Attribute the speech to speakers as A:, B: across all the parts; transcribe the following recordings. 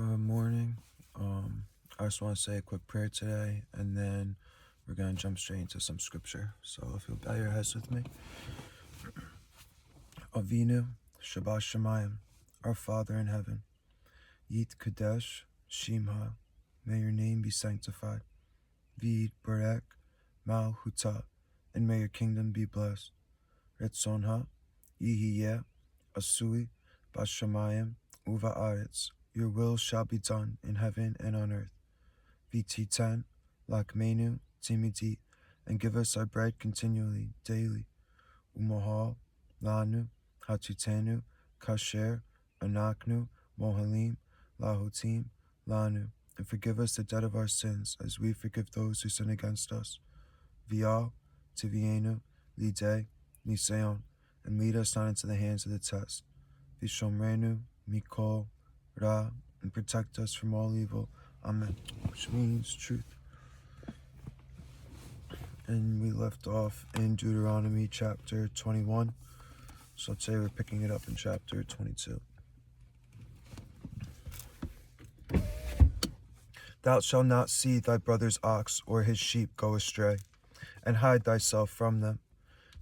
A: Good morning. I just want to say a quick prayer today, and then we're going to jump straight into some scripture. So if you'll bow your heads with me. Avinu, Shabbat Shemayim, our Father in heaven. Yit Kadesh, Shimha, may your name be sanctified. Vid Barek, Malhuta, and may your kingdom be blessed. Retzonha, Yihiyeh, Asui, Bashamayim, Uva Aretz. Your will shall be done in heaven and on earth. V'titan, lakmenu, timidi, and give us our bread continually, daily. Umahal, lanu, hatutenu, kasher, anaknu, mohalim, lahotim, lanu, and forgive us the debt of our sins, as we forgive those who sin against us. Vial, tivienu, lide, niseon, and lead us not into the hands of the test. Vishomrenu, mikol, ra, and protect us from all evil. Amen. Which means truth. And we left off in Deuteronomy chapter 21. So today we're picking it up in chapter 22. Thou shalt not see thy brother's ox or his sheep go astray, and hide thyself from them.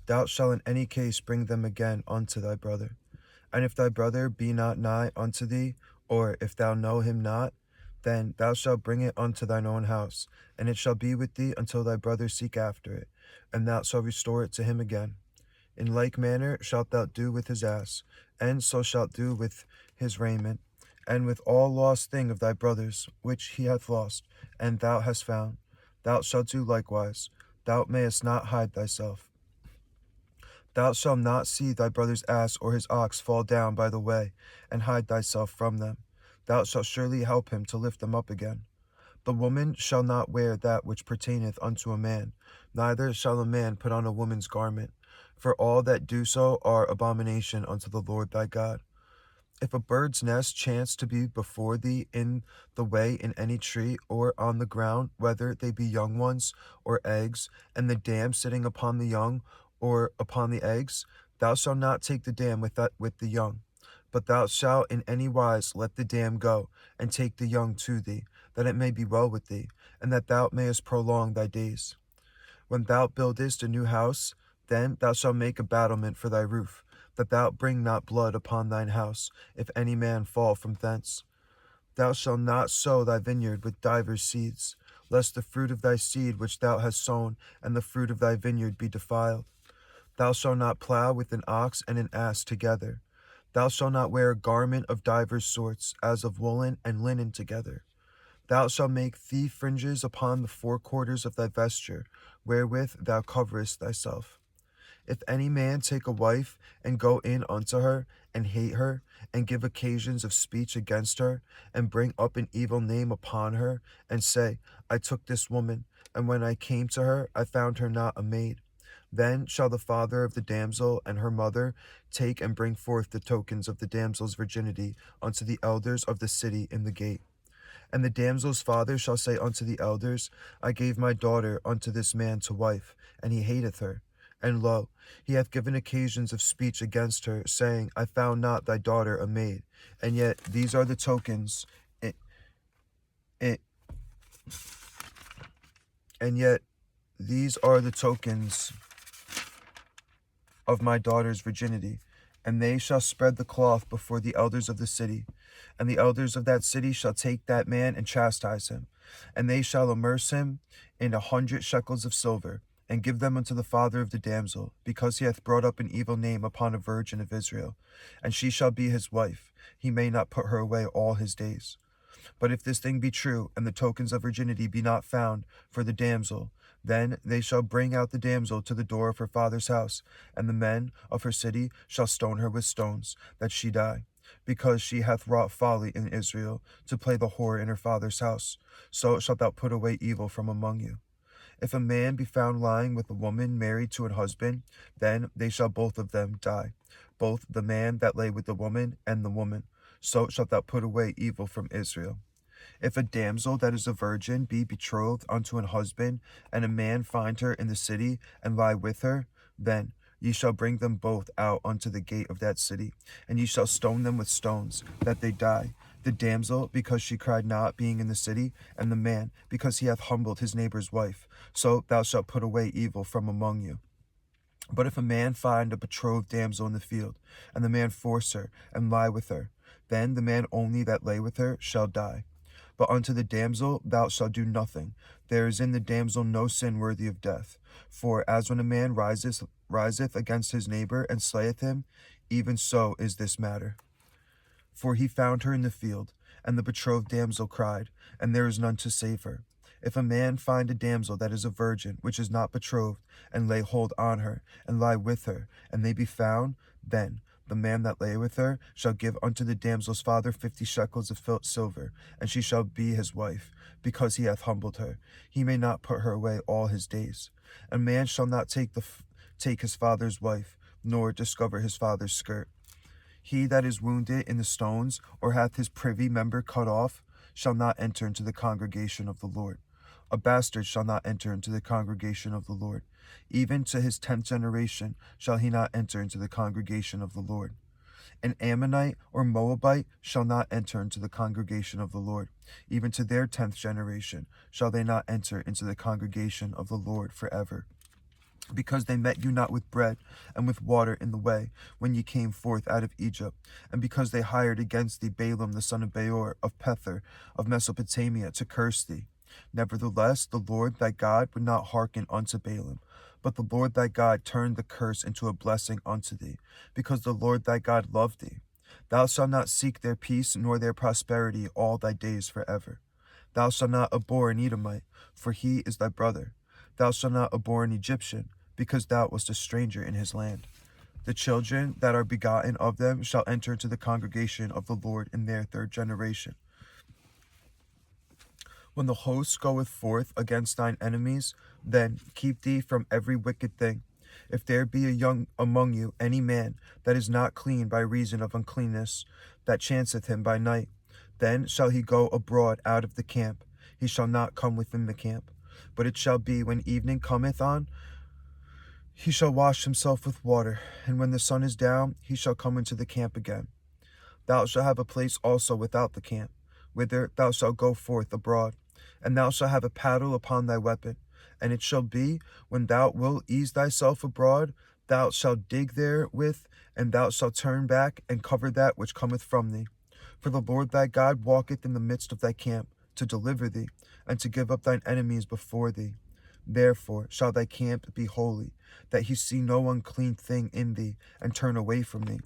A: Thou shalt in any case bring them again unto thy brother. And if thy brother be not nigh unto thee, or if thou know him not, then thou shalt bring it unto thine own house, and it shall be with thee until thy brother seek after it, and thou shalt restore it to him again. In like manner shalt thou do with his ass, and so shalt do with his raiment, and with all lost thing of thy brother's, which he hath lost, and thou hast found. Thou shalt do likewise. Thou mayest not hide thyself. Thou shalt not see thy brother's ass or his ox fall down by the way, and hide thyself from them. Thou shalt surely help him to lift them up again. The woman shall not wear that which pertaineth unto a man, neither shall a man put on a woman's garment, for all that do so are abomination unto the Lord thy God. If a bird's nest chance to be before thee in the way in any tree or on the ground, whether they be young ones or eggs, and the dam sitting upon the young or upon the eggs, thou shalt not take the dam with the young. But thou shalt in any wise let the dam go, and take the young to thee, that it may be well with thee, and that thou mayest prolong thy days. When thou buildest a new house, then thou shalt make a battlement for thy roof, that thou bring not blood upon thine house, if any man fall from thence. Thou shalt not sow thy vineyard with divers seeds, lest the fruit of thy seed which thou hast sown and the fruit of thy vineyard be defiled. Thou shalt not plow with an ox and an ass together. Thou shalt not wear a garment of divers sorts, as of woolen and linen together. Thou shalt make thee fringes upon the four quarters of thy vesture, wherewith thou coverest thyself. If any man take a wife, and go in unto her, and hate her, and give occasions of speech against her, and bring up an evil name upon her, and say, I took this woman, and when I came to her, I found her not a maid, then shall the father of the damsel and her mother take and bring forth the tokens of the damsel's virginity unto the elders of the city in the gate. And the damsel's father shall say unto the elders, I gave my daughter unto this man to wife, and he hateth her. And lo, he hath given occasions of speech against her, saying, I found not thy daughter a maid. And yet these are the tokens, of my daughter's virginity, and they shall spread the cloth before the elders of the city. And the elders of that city shall take that man and chastise him, and they shall immerse him in 100 shekels of silver, and give them unto the father of the damsel, because he hath brought up an evil name upon a virgin of Israel. And she shall be his wife, he may not put her away all his days. But if this thing be true, and the tokens of virginity be not found for the damsel, then they shall bring out the damsel to the door of her father's house, and the men of her city shall stone her with stones, that she die, because she hath wrought folly in Israel, to play the whore in her father's house. So shalt thou put away evil from among you. If a man be found lying with a woman married to an husband, then they shall both of them die, both the man that lay with the woman and the woman. So shalt thou put away evil from Israel. If a damsel that is a virgin be betrothed unto an husband, and a man find her in the city, and lie with her, then ye shall bring them both out unto the gate of that city, and ye shall stone them with stones, that they die, The damsel, because she cried not, being in the city, and the man, because he hath humbled his neighbor's wife. So thou shalt put away evil from among you. But if a man find a betrothed damsel in the field, and the man force her, and lie with her, then the man only that lay with her shall die. But unto the damsel thou shalt do nothing. There is in the damsel no sin worthy of death. For as when a man riseth against his neighbor, and slayeth him, even so is this matter. For he found her in the field, and the betrothed damsel cried, and there is none to save her. If a man find a damsel that is a virgin, which is not betrothed, and lay hold on her, and lie with her, and they be found, then the man that lay with her shall give unto the damsel's father 50 shekels of silver, and she shall be his wife, because he hath humbled her. He may not put her away all his days. A man shall not take his father's wife, nor discover his father's skirt. He that is wounded in the stones, or hath his privy member cut off, shall not enter into the congregation of the Lord. A bastard shall not enter into the congregation of the Lord. Even to his 10th generation shall he not enter into the congregation of the Lord. An Ammonite or Moabite shall not enter into the congregation of the Lord. Even to their 10th generation shall they not enter into the congregation of the Lord forever. Because they met you not with bread and with water in the way, when ye came forth out of Egypt, and because they hired against thee Balaam the son of Beor of Pether of Mesopotamia to curse thee. Nevertheless, the Lord thy God would not hearken unto Balaam, but the Lord thy God turned the curse into a blessing unto thee, because the Lord thy God loved thee. Thou shalt not seek their peace nor their prosperity all thy days forever. Thou shalt not abhor an Edomite, for he is thy brother. Thou shalt not abhor an Egyptian, because thou wast a stranger in his land. The children that are begotten of them shall enter into the congregation of the Lord in their 3rd generation. When the host goeth forth against thine enemies, then keep thee from every wicked thing. If there be among you any man that is not clean by reason of uncleanness, that chanceth him by night, then shall he go abroad out of the camp. He shall not come within the camp. But it shall be, when evening cometh on, he shall wash himself with water, and when the sun is down, he shall come into the camp again. Thou shalt have a place also without the camp, whither thou shalt go forth abroad, and thou shalt have a paddle upon thy weapon. And it shall be, when thou wilt ease thyself abroad, thou shalt dig therewith, and thou shalt turn back, and cover that which cometh from thee. For the Lord thy God walketh in the midst of thy camp, to deliver thee, and to give up thine enemies before thee. Therefore shall thy camp be holy, that he see no unclean thing in thee, and turn away from thee.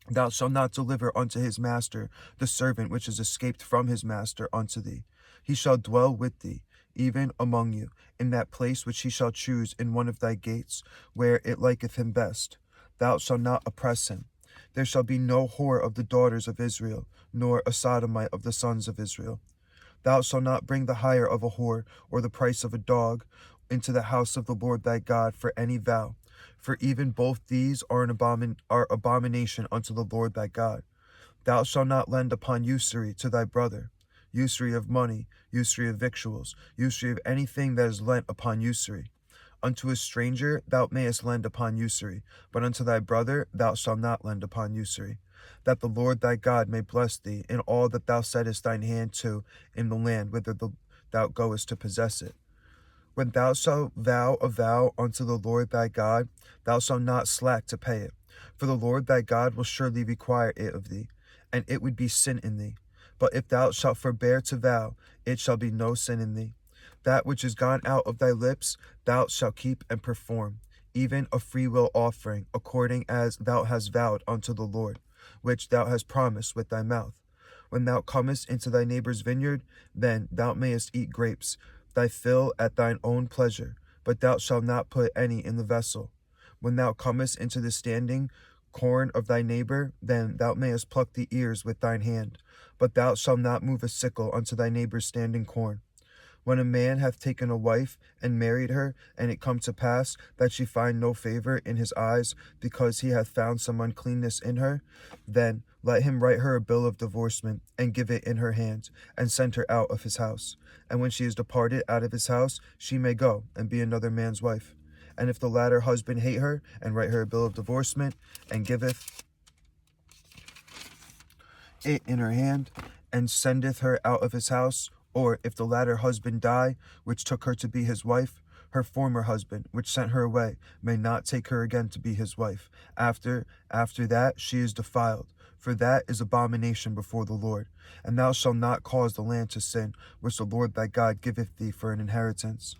A: Thou shalt not deliver unto his master the servant which is escaped from his master unto thee. He shall dwell with thee, even among you, in that place which he shall choose in one of thy gates, where it liketh him best. Thou shalt not oppress him. There shall be no whore of the daughters of Israel, nor a sodomite of the sons of Israel. Thou shalt not bring the hire of a whore, or the price of a dog, into the house of the Lord thy God for any vow. For even both these are abomination unto the Lord thy God. Thou shalt not lend upon usury to thy brother, usury of money, usury of victuals, usury of anything that is lent upon usury. Unto a stranger thou mayest lend upon usury, but unto thy brother thou shalt not lend upon usury, that the Lord thy God may bless thee in all that thou settest thine hand to in the land whither thou goest to possess it. When thou shalt vow a vow unto the Lord thy God, thou shalt not slack to pay it, for the Lord thy God will surely require it of thee, and it would be sin in thee. But if thou shalt forbear to vow, it shall be no sin in thee. That which is gone out of thy lips thou shalt keep and perform, even a freewill offering, according as thou hast vowed unto the Lord, which thou hast promised with thy mouth. When thou comest into thy neighbor's vineyard, then thou mayest eat grapes, thy fill at thine own pleasure, but thou shalt not put any in the vessel. When thou comest into the standing corn of thy neighbor, then thou mayest pluck the ears with thine hand, but thou shalt not move a sickle unto thy neighbor's standing corn. When a man hath taken a wife and married her, and it come to pass that she find no favor in his eyes, because he hath found some uncleanness in her, then let him write her a bill of divorcement, and give it in her hand, and send her out of his house. And when she is departed out of his house, she may go and be another man's wife. And if the latter husband hate her, and write her a bill of divorcement, and giveth it in her hand, and sendeth her out of his house, or if the latter husband die, which took her to be his wife, her former husband, which sent her away, may not take her again to be his wife. After that she is defiled, for that is abomination before the Lord. And thou shalt not cause the land to sin, which the Lord thy God giveth thee for an inheritance.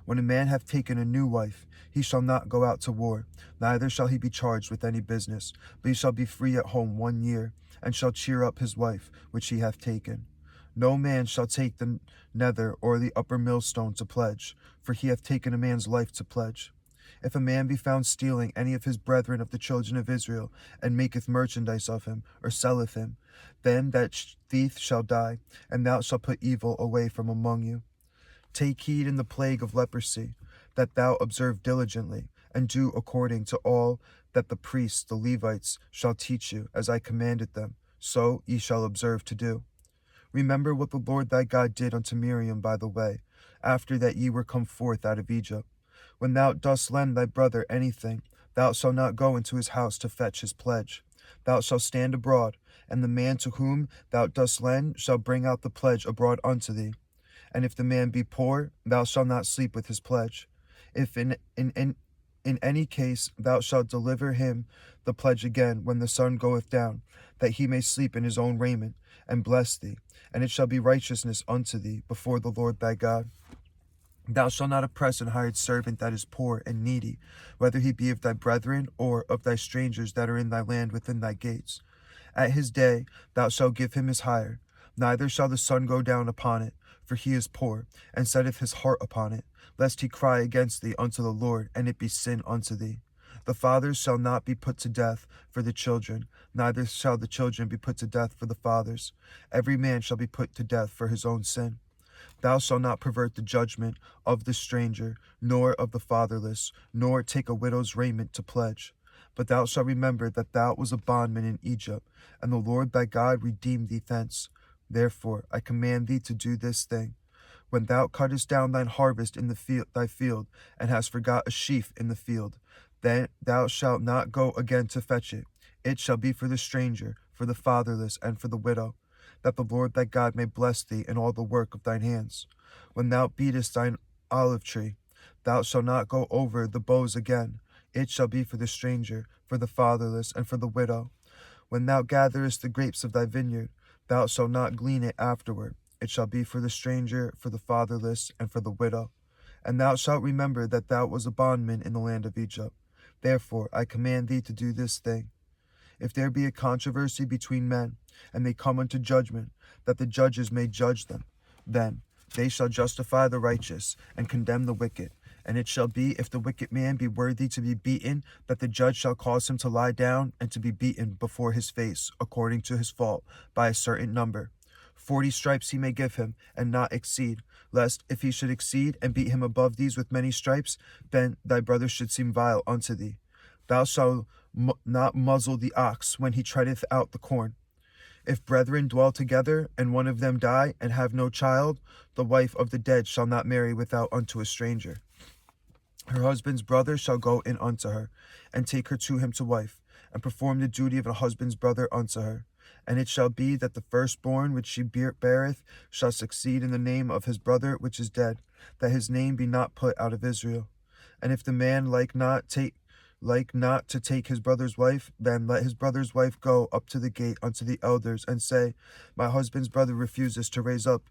A: When a man hath taken a new wife, he shall not go out to war, neither shall he be charged with any business, but he shall be free at home 1 year, and shall cheer up his wife, which he hath taken. No man shall take the nether or the upper millstone to pledge, for he hath taken a man's life to pledge. If a man be found stealing any of his brethren of the children of Israel, and maketh merchandise of him, or selleth him, then that thief shall die, and thou shalt put evil away from among you. Take heed in the plague of leprosy, that thou observe diligently, and do according to all that the priests, the Levites, shall teach you, as I commanded them, so ye shall observe to do. Remember what the Lord thy God did unto Miriam by the way, after that ye were come forth out of Egypt. When thou dost lend thy brother anything, thou shalt not go into his house to fetch his pledge. Thou shalt stand abroad, and the man to whom thou dost lend shall bring out the pledge abroad unto thee. And if the man be poor, thou shalt not sleep with his pledge. If in any case thou shalt deliver him the pledge again when the sun goeth down, that he may sleep in his own raiment, and bless thee, and it shall be righteousness unto thee before the Lord thy God. Thou shalt not oppress an hired servant that is poor and needy, whether he be of thy brethren or of thy strangers that are in thy land within thy gates. At his day thou shalt give him his hire, neither shall the sun go down upon it, for he is poor, and setteth his heart upon it, lest he cry against thee unto the Lord, and it be sin unto thee. The fathers shall not be put to death for the children, neither shall the children be put to death for the fathers. Every man shall be put to death for his own sin. Thou shalt not pervert the judgment of the stranger, nor of the fatherless, nor take a widow's raiment to pledge. But thou shalt remember that thou wast a bondman in Egypt, and the Lord thy God redeemed thee thence. Therefore I command thee to do this thing. When thou cuttest down thine harvest in thy field, and hast forgot a sheaf in the field, then thou shalt not go again to fetch it. It shall be for the stranger, for the fatherless, and for the widow, that the Lord thy God may bless thee in all the work of thine hands. When thou beatest thine olive tree, thou shalt not go over the boughs again. It shall be for the stranger, for the fatherless, and for the widow. When thou gatherest the grapes of thy vineyard, thou shalt not glean it afterward. It shall be for the stranger, for the fatherless, and for the widow. And thou shalt remember that thou wast a bondman in the land of Egypt. Therefore I command thee to do this thing. If there be a controversy between men, and they come unto judgment, that the judges may judge them, then they shall justify the righteous, and condemn the wicked. And it shall be, if the wicked man be worthy to be beaten, that the judge shall cause him to lie down, and to be beaten before his face, according to his fault, by a certain number. 40 stripes he may give him, and not exceed, lest, if he should exceed, and beat him above these with many stripes, then thy brother should seem vile unto thee. Thou shalt not muzzle the ox when he treadeth out the corn. If brethren dwell together, and one of them die, and have no child, the wife of the dead shall not marry without unto a stranger. Her husband's brother shall go in unto her, and take her to him to wife, and perform the duty of a husband's brother unto her. And it shall be that the firstborn which she beareth shall succeed in the name of his brother which is dead, that his name be not put out of Israel. And if the man like not to take his brother's wife, then let his brother's wife go up to the gate unto the elders, and say, My husband's brother refuses to raise up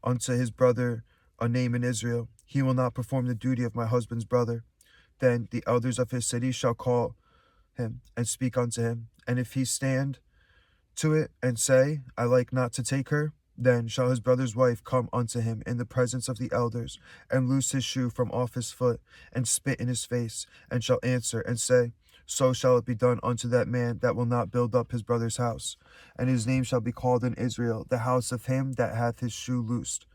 A: unto his brother a name in Israel. He will not perform the duty of my husband's brother. Then the elders of his city shall call him, and speak unto him. And if he stand to it, and say, I like not to take her, then shall his brother's wife come unto him in the presence of the elders, and loose his shoe from off his foot, and spit in his face, and shall answer, and say, So shall it be done unto that man that will not build up his brother's house. And his name shall be called in Israel, the house of him that hath his shoe loosed.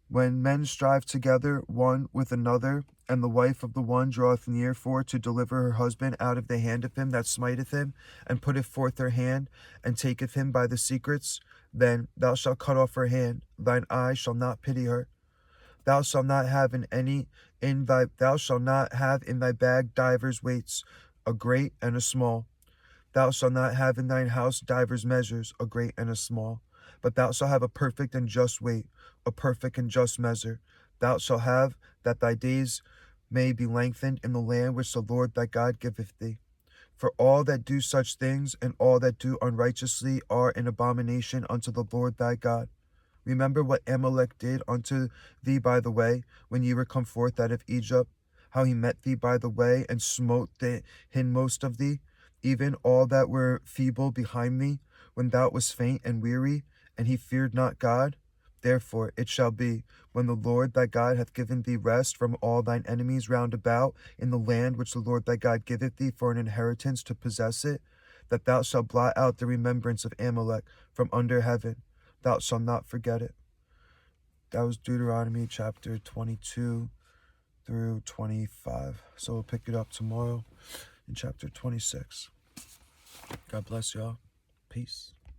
A: When men strive together one with another, and the wife of the one draweth near for to deliver her husband out of the hand of him that smiteth him, and putteth forth her hand, and taketh him by the secrets, then thou shalt cut off her hand, thine eye shall not pity her. Thou shalt not have in thy bag divers weights, a great and a small. Thou shalt not have in thine house divers measures, a great and a small, but thou shalt have a perfect and just weight, a perfect and just measure. Thou shalt have, that thy days may be lengthened in the land which the Lord thy God giveth thee. For all that do such things, and all that do unrighteously, are an abomination unto the Lord thy God. Remember what Amalek did unto thee by the way, when ye were come forth out of Egypt, how he met thee by the way, and smote the hindmost of thee, even all that were feeble behind thee, when thou wast faint and weary, and he feared not God. Therefore it shall be, when the Lord thy God hath given thee rest from all thine enemies round about, in the land which the Lord thy God giveth thee for an inheritance to possess it, that thou shalt blot out the remembrance of Amalek from under heaven. Thou shalt not forget it. That was Deuteronomy chapter 22 through 25. So we'll pick it up tomorrow in chapter 26. God bless y'all. Peace.